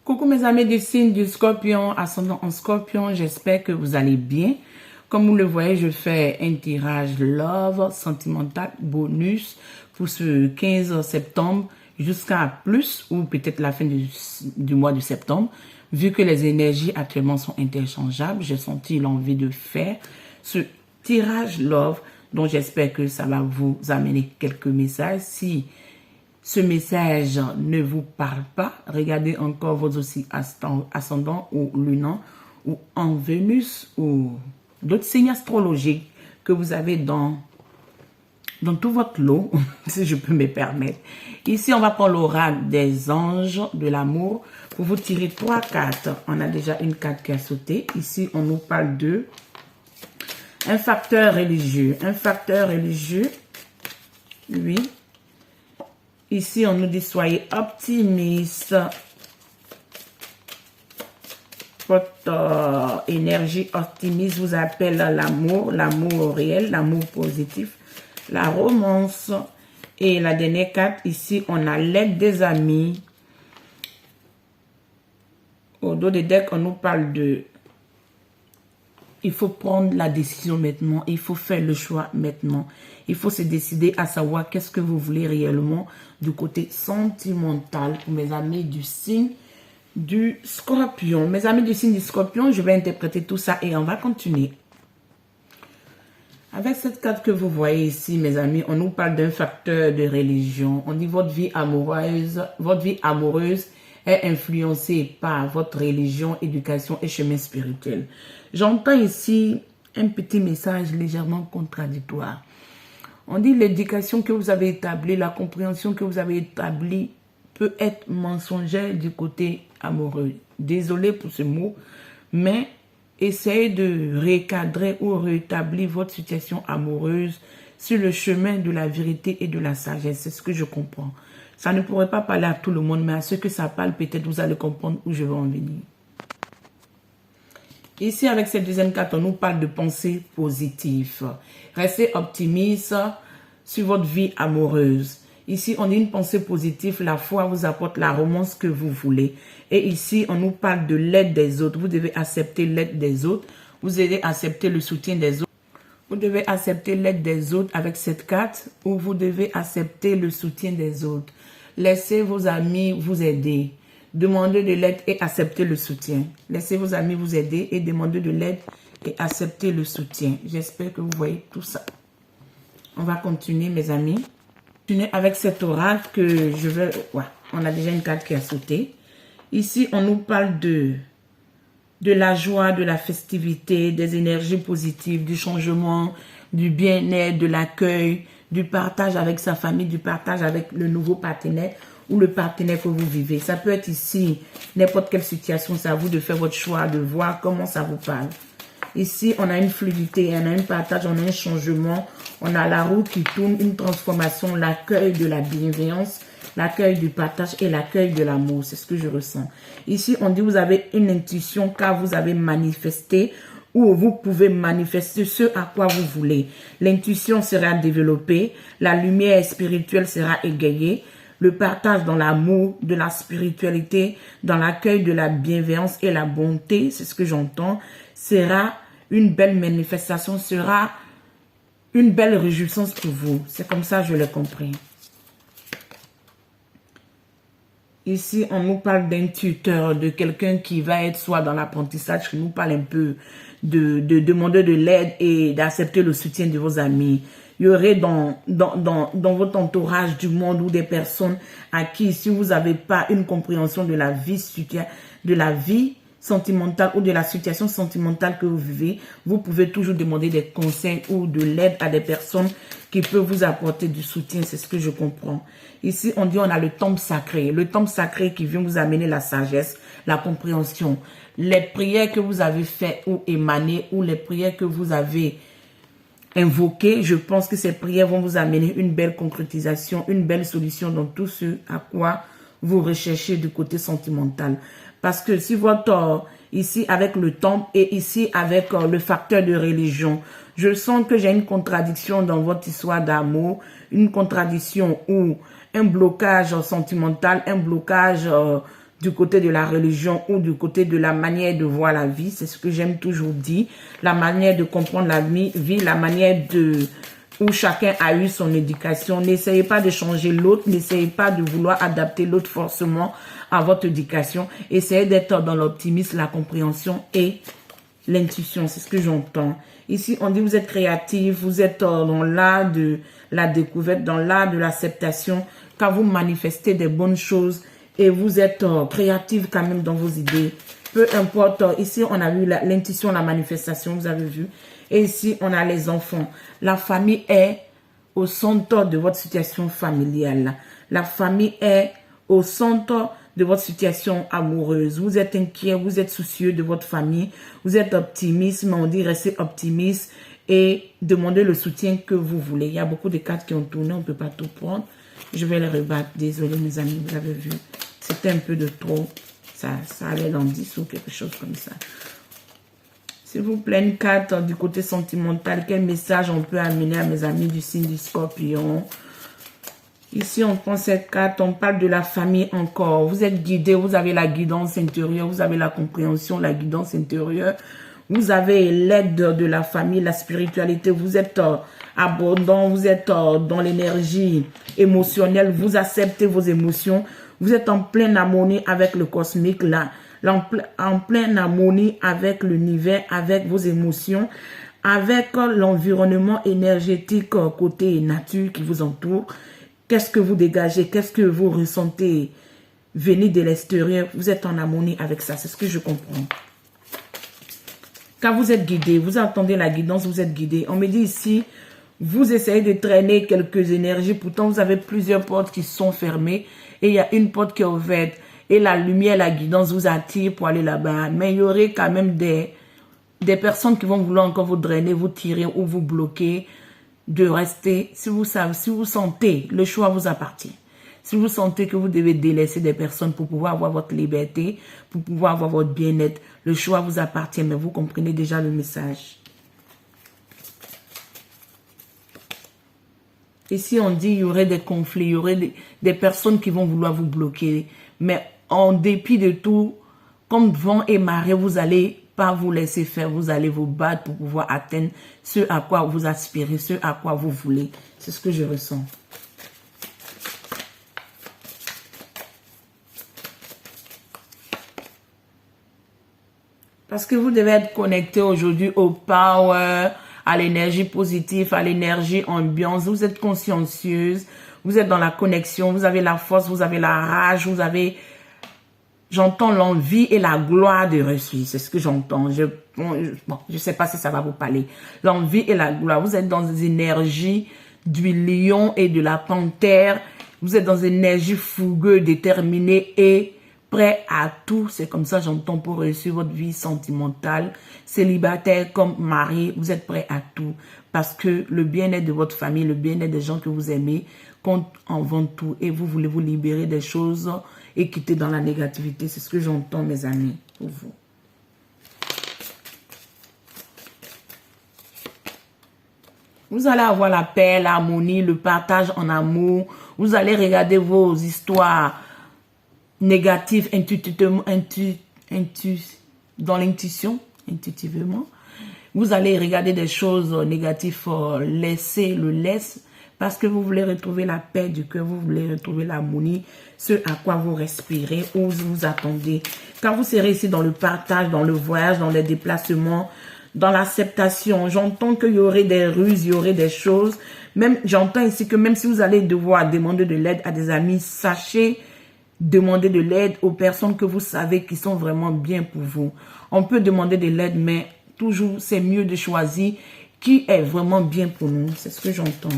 Coucou mes amis du signe du Scorpion, ascendant en Scorpion, j'espère que vous allez bien. Comme vous le voyez, je fais un tirage love, sentimental, bonus pour ce 15 septembre jusqu'à plus ou peut-être la fin du mois de septembre. Vu que les énergies actuellement sont interchangeables, j'ai senti l'envie de faire ce tirage love, dont j'espère que ça va vous amener quelques messages. Si ce message ne vous parle pas, regardez encore vos aussi ascendants ou lunans ou en Vénus ou d'autres signes astrologiques que vous avez dans tout votre lot, si je peux me permettre. Ici, on va prendre l'oracle des anges de l'amour pour vous tirer 3 cartes. On a déjà une carte qui a sauté. Ici, on nous parle de un facteur religieux. Un facteur religieux, oui. Ici, on nous dit soyez optimiste. Votre énergie optimiste vous appelle l'amour réel, l'amour positif, la romance. Et la dernière carte, ici, on a l'aide des amis. Au dos des decks, on nous parle de il faut prendre la décision maintenant, il faut faire le choix maintenant. Il faut se décider à savoir qu'est-ce que vous voulez réellement du côté sentimental pour mes amis du signe du Scorpion. Mes amis du signe du Scorpion, je vais interpréter tout ça et on va continuer. Avec cette carte que vous voyez ici, mes amis, on nous parle d'un facteur de religion. On dit votre vie amoureuse est influencée par votre religion, éducation et chemin spirituel. J'entends ici un petit message légèrement contradictoire. On dit l'éducation que vous avez établie, la compréhension que vous avez établie peut être mensongère du côté amoureux. Désolé pour ce mot, mais essayez de recadrer ou rétablir votre situation amoureuse sur le chemin de la vérité et de la sagesse. C'est ce que je comprends. Ça ne pourrait pas parler à tout le monde, mais à ceux que ça parle, peut-être vous allez comprendre où je veux en venir. Ici, avec cette deuxième carte, on nous parle de pensée positive. Restez optimiste sur votre vie amoureuse. Ici, on dit une pensée positive. La foi vous apporte la romance que vous voulez. Et ici, on nous parle de l'aide des autres. Vous devez accepter l'aide des autres. Vous devez accepter le soutien des autres. Vous devez accepter l'aide des autres avec cette carte ou vous devez accepter le soutien des autres. Laissez vos amis vous aider. Demandez de l'aide et acceptez le soutien. Laissez vos amis vous aider et demandez de l'aide et acceptez le soutien. J'espère que vous voyez tout ça. On va continuer, mes amis. Continuer avec cet oracle que je veux... Ouais, on a déjà une carte qui a sauté. Ici, on nous parle de la joie, de la festivité, des énergies positives, du changement, du bien-être, de l'accueil, du partage avec sa famille, du partage avec le nouveau partenaire ou le partenaire que vous vivez. Ça peut être ici, n'importe quelle situation, c'est à vous de faire votre choix, de voir comment ça vous parle. Ici, on a une fluidité, on a un partage, on a un changement, on a la roue qui tourne, une transformation, l'accueil de la bienveillance, l'accueil du partage et l'accueil de l'amour. C'est ce que je ressens. Ici, on dit vous avez une intuition car vous avez manifesté ou vous pouvez manifester ce à quoi vous voulez. L'intuition sera développée, la lumière spirituelle sera égayée, le partage dans l'amour, de la spiritualité, dans l'accueil de la bienveillance et la bonté, c'est ce que j'entends, sera une belle manifestation, sera une belle réjouissance pour vous. C'est comme ça que je l'ai compris. Ici, on nous parle d'un tuteur, de quelqu'un qui va être soit dans l'apprentissage, qui nous parle un peu de demander de l'aide et d'accepter le soutien de vos amis. Il y aurait dans votre entourage du monde ou des personnes à qui, si vous n'avez pas une compréhension de la vie sentimentale ou de la situation sentimentale que vous vivez, vous pouvez toujours demander des conseils ou de l'aide à des personnes qui peuvent vous apporter du soutien. C'est ce que je comprends. Ici, on dit on a le temple sacré. Le temple sacré qui vient vous amener la sagesse, la compréhension. Les prières que vous avez faites ou émanées ou les prières que vous avez invoquées, je pense que ces prières vont vous amener une belle concrétisation, une belle solution dans tout ce à quoi vous recherchez du côté sentimental. Parce que si votre, ici avec le temple et ici avec le facteur de religion, je sens que j'ai une contradiction dans votre histoire d'amour, une contradiction ou un blocage sentimental, un blocage du côté de la religion ou du côté de la manière de voir la vie. C'est ce que j'aime toujours dire. La manière de comprendre la vie, la manière où chacun a eu son éducation. N'essayez pas de changer l'autre. N'essayez pas de vouloir adapter l'autre forcément à votre éducation. Essayez d'être dans l'optimisme, la compréhension et l'intuition. C'est ce que j'entends. Ici, on dit vous êtes créatif, vous êtes dans l'art de la découverte, dans l'art de l'acceptation, quand vous manifestez des bonnes choses et vous êtes créatif quand même dans vos idées. Peu importe, ici on a vu l'intuition, la manifestation, vous avez vu. Et ici on a les enfants. La famille est au centre de votre situation familiale. La famille est au centre de votre situation amoureuse. Vous êtes inquiet, vous êtes soucieux de votre famille, vous êtes optimiste, mais on dit restez optimiste et demandez le soutien que vous voulez. Il y a beaucoup de cartes qui ont tourné, on ne peut pas tout prendre. Je vais les rebattre. Désolé mes amis, vous avez vu. C'était un peu de trop. Ça allait dans 10 ou quelque chose comme ça. S'il vous plaît, une carte du côté sentimental. Quel message on peut amener à mes amis du signe du Scorpion? Ici, on prend cette carte, on parle de la famille encore. Vous êtes guidé, vous avez la guidance intérieure, vous avez la compréhension, la guidance intérieure. Vous avez l'aide de la famille, la spiritualité. Vous êtes abondant, vous êtes dans l'énergie émotionnelle. Vous acceptez vos émotions. Vous êtes en pleine harmonie avec le cosmique, là. En pleine harmonie avec l'univers, avec vos émotions, avec l'environnement énergétique côté nature qui vous entoure. Qu'est-ce que vous dégagez? Qu'est-ce que vous ressentez venir de l'extérieur? Vous êtes en harmonie avec ça. C'est ce que je comprends. Quand vous êtes guidé, vous entendez la guidance, vous êtes guidé. On me dit ici, vous essayez de traîner quelques énergies. Pourtant, vous avez plusieurs portes qui sont fermées. Et il y a une porte qui est ouverte. Et la lumière, la guidance vous attire pour aller là-bas. Mais il y aurait quand même des personnes qui vont vouloir encore vous drainer, vous tirer ou vous bloquer de rester. Si vous sentez, le choix vous appartient. Si vous sentez que vous devez délaisser des personnes pour pouvoir avoir votre liberté, pour pouvoir avoir votre bien-être, le choix vous appartient, mais vous comprenez déjà le message. Ici, on dit qu'il y aurait des conflits, il y aurait des personnes qui vont vouloir vous bloquer. Mais en dépit de tout, comme vent et marée, vous allez pas vous laisser faire, vous allez vous battre pour pouvoir atteindre ce à quoi vous aspirez, ce à quoi vous voulez. C'est ce que je ressens. Parce que vous devez être connecté aujourd'hui au power, à l'énergie positive, à l'énergie ambiance. Vous êtes consciencieuse, vous êtes dans la connexion, vous avez la force, vous avez la rage, vous avez... J'entends l'envie et la gloire de réussir. C'est ce que j'entends. Je sais pas si ça va vous parler. L'envie et la gloire. Vous êtes dans des énergies du lion et de la panthère. Vous êtes dans une énergie fougueuse, déterminée et prêt à tout. C'est comme ça j'entends pour réussir votre vie sentimentale. Célibataire comme mari, vous êtes prêt à tout. Parce que le bien-être de votre famille, le bien-être des gens que vous aimez compte en avant tout. Et vous voulez vous libérer des choses et quitter dans la négativité. C'est ce que j'entends, mes amis, pour vous. Vous allez avoir la paix, l'harmonie, le partage en amour. Vous allez regarder vos histoires négatives dans l'intuition, intuitivement. Vous allez regarder des choses négatives, laisser le laisse. Parce que vous voulez retrouver la paix du cœur, vous voulez retrouver l'harmonie, ce à quoi vous respirez, où vous attendez. Quand vous serez ici dans le partage, dans le voyage, dans les déplacements, dans l'acceptation, j'entends qu'il y aurait des ruses, il y aurait des choses. Même j'entends ici que même si vous allez devoir demander de l'aide à des amis, sachez demander de l'aide aux personnes que vous savez qui sont vraiment bien pour vous. On peut demander de l'aide, mais toujours c'est mieux de choisir qui est vraiment bien pour nous. C'est ce que j'entends.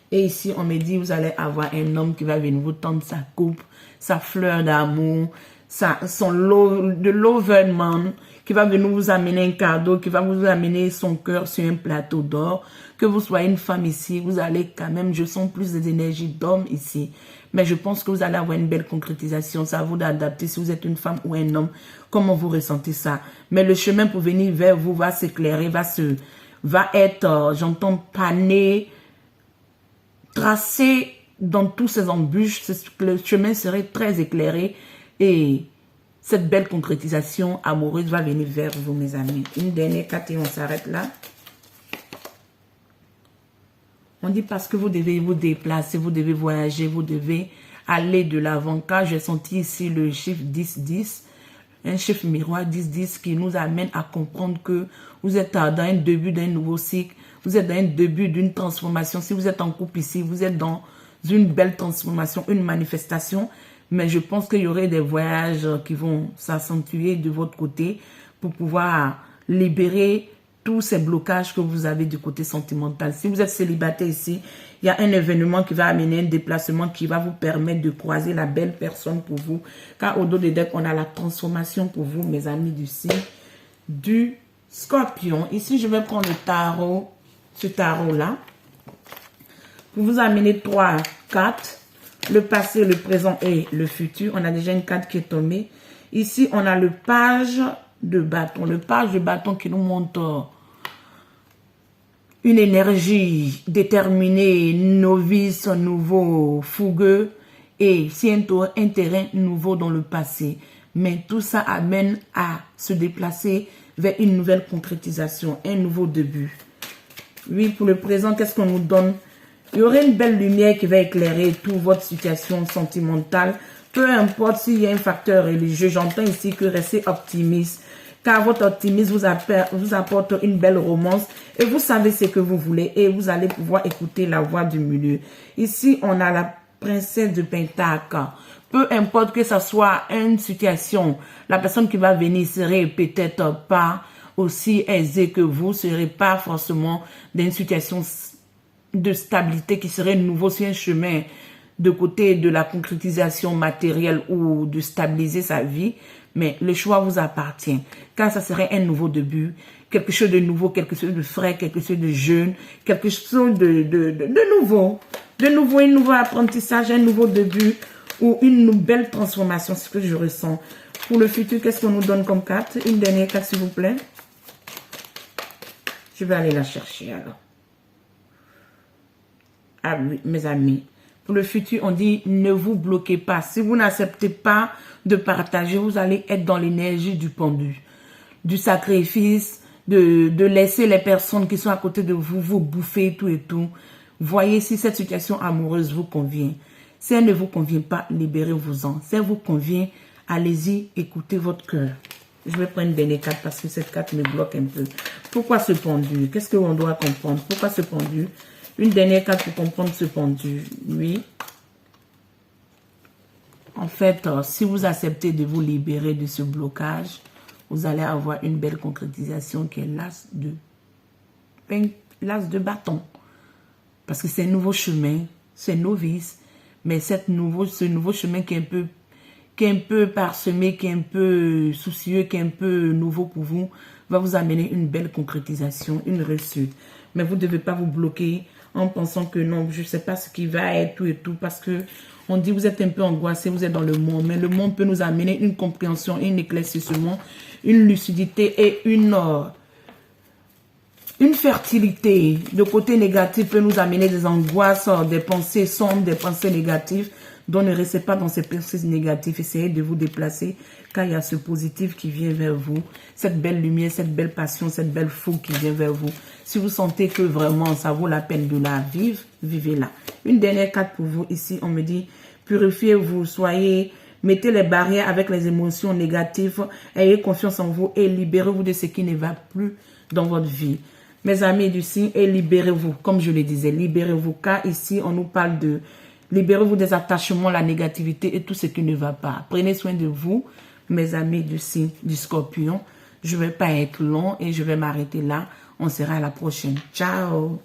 Et ici, on me dit, vous allez avoir un homme qui va venir vous tendre sa coupe, sa fleur d'amour, de l'overman, qui va venir vous amener un cadeau, qui va vous amener son cœur sur un plateau d'or. Que vous soyez une femme ici, vous allez quand même, je sens plus des énergies d'homme ici. Mais je pense que vous allez avoir une belle concrétisation. Ça à vous d'adapter si vous êtes une femme ou un homme. Comment vous ressentez ça? Mais le chemin pour venir vers vous va s'éclairer, va être, j'entends, pané, tracé dans tous ces embûches. Le chemin serait très éclairé Et cette belle concrétisation amoureuse va venir vers vous, mes amis. Une dernière carte et on s'arrête là. On dit parce que vous devez vous déplacer, vous devez voyager, vous devez aller de l'avant. Car j'ai senti ici le chiffre 10-10, un chiffre miroir 10-10 qui nous amène à comprendre que vous êtes dans un début d'un nouveau cycle, vous êtes dans un début d'une transformation. Si vous êtes en couple ici, vous êtes dans une belle transformation, une manifestation. Mais je pense qu'il y aurait des voyages qui vont s'accentuer de votre côté pour pouvoir libérer tous ces blocages que vous avez du côté sentimental. Si vous êtes célibataire ici, il y a un événement qui va amener un déplacement qui va vous permettre de croiser la belle personne pour vous. Car au dos des decks, on a la transformation pour vous, mes amis du signe du Scorpion. Ici, je vais prendre le tarot, ce tarot-là, pour vous amener 3 cartes. Le passé, le présent et le futur. On a déjà une carte qui est tombée. Ici, on a le page de bâton. Le page de bâton qui nous montre une énergie déterminée, novice, nouveau, fougueux. Et c'est un terrain nouveau dans le passé. Mais tout ça amène à se déplacer vers une nouvelle concrétisation, un nouveau début. Oui, pour le présent, qu'est-ce qu'on nous donne? Il y aurait une belle lumière qui va éclairer toute votre situation sentimentale. Peu importe s'il y a un facteur religieux, j'entends ici que restez optimiste. Car votre optimisme vous apporte une belle romance. Et vous savez ce que vous voulez. Et vous allez pouvoir écouter la voix du milieu. Ici, on a la princesse de Pentacle. Peu importe que ce soit une situation, la personne qui va venir serait peut-être pas aussi aisée que vous. Serez pas forcément dans une situation de stabilité qui serait nouveau sur un chemin de côté de la concrétisation matérielle ou de stabiliser sa vie, mais le choix vous appartient. Car ça serait un nouveau début, quelque chose de nouveau, quelque chose de frais, quelque chose de jeune, quelque chose de nouveau, un nouveau apprentissage, un nouveau début ou une belle transformation, c'est ce que je ressens. Pour le futur, qu'est-ce qu'on nous donne comme carte? Une dernière carte, s'il vous plaît. Je vais aller la chercher alors. Ah oui, mes amis, pour le futur, on dit ne vous bloquez pas. Si vous n'acceptez pas de partager, vous allez être dans l'énergie du pendu, du sacrifice, de laisser les personnes qui sont à côté de vous vous bouffer tout et tout. Voyez si cette situation amoureuse vous convient. Si elle ne vous convient pas, libérez-vous-en. Si elle vous convient, allez-y, écoutez votre cœur. Je vais prendre une dernière carte parce que cette carte me bloque un peu. Pourquoi ce pendu? Qu'est-ce qu'on doit comprendre? Pourquoi ce pendu? Une dernière carte pour comprendre ce pendu. Oui. En fait, si vous acceptez de vous libérer de ce blocage, vous allez avoir une belle concrétisation qui est l'as de bâton. Parce que c'est un nouveau chemin, c'est novice, mais ce nouveau chemin qui est un peu parsemé, qui est un peu soucieux, qui est un peu nouveau pour vous, va vous amener une belle concrétisation, une réussite. Mais vous ne devez pas vous bloquer en pensant que non, je ne sais pas ce qui va être tout et tout, parce que on dit vous êtes un peu angoissé, vous êtes dans le monde, mais le monde peut nous amener une compréhension, un éclaircissement, une lucidité et une fertilité. Le côté négatif peut nous amener des angoisses, des pensées sombres, des pensées négatives. Donc ne restez pas dans ces pensées négatives, essayez de vous déplacer car il y a ce positif qui vient vers vous, cette belle lumière, cette belle passion, cette belle fougue qui vient vers vous. Si vous sentez que vraiment ça vaut la peine de la vivre, vivez-la. Une dernière carte pour vous ici, on me dit purifiez-vous, mettez les barrières avec les émotions négatives, ayez confiance en vous et libérez-vous de ce qui ne va plus dans votre vie. Mes amis du signe, et libérez-vous, comme je le disais, libérez-vous car ici on nous parle de libérez-vous des attachements, la négativité et tout ce qui ne va pas. Prenez soin de vous, mes amis du signe du Scorpion. Je ne vais pas être long et je vais m'arrêter là. On sera à la prochaine. Ciao!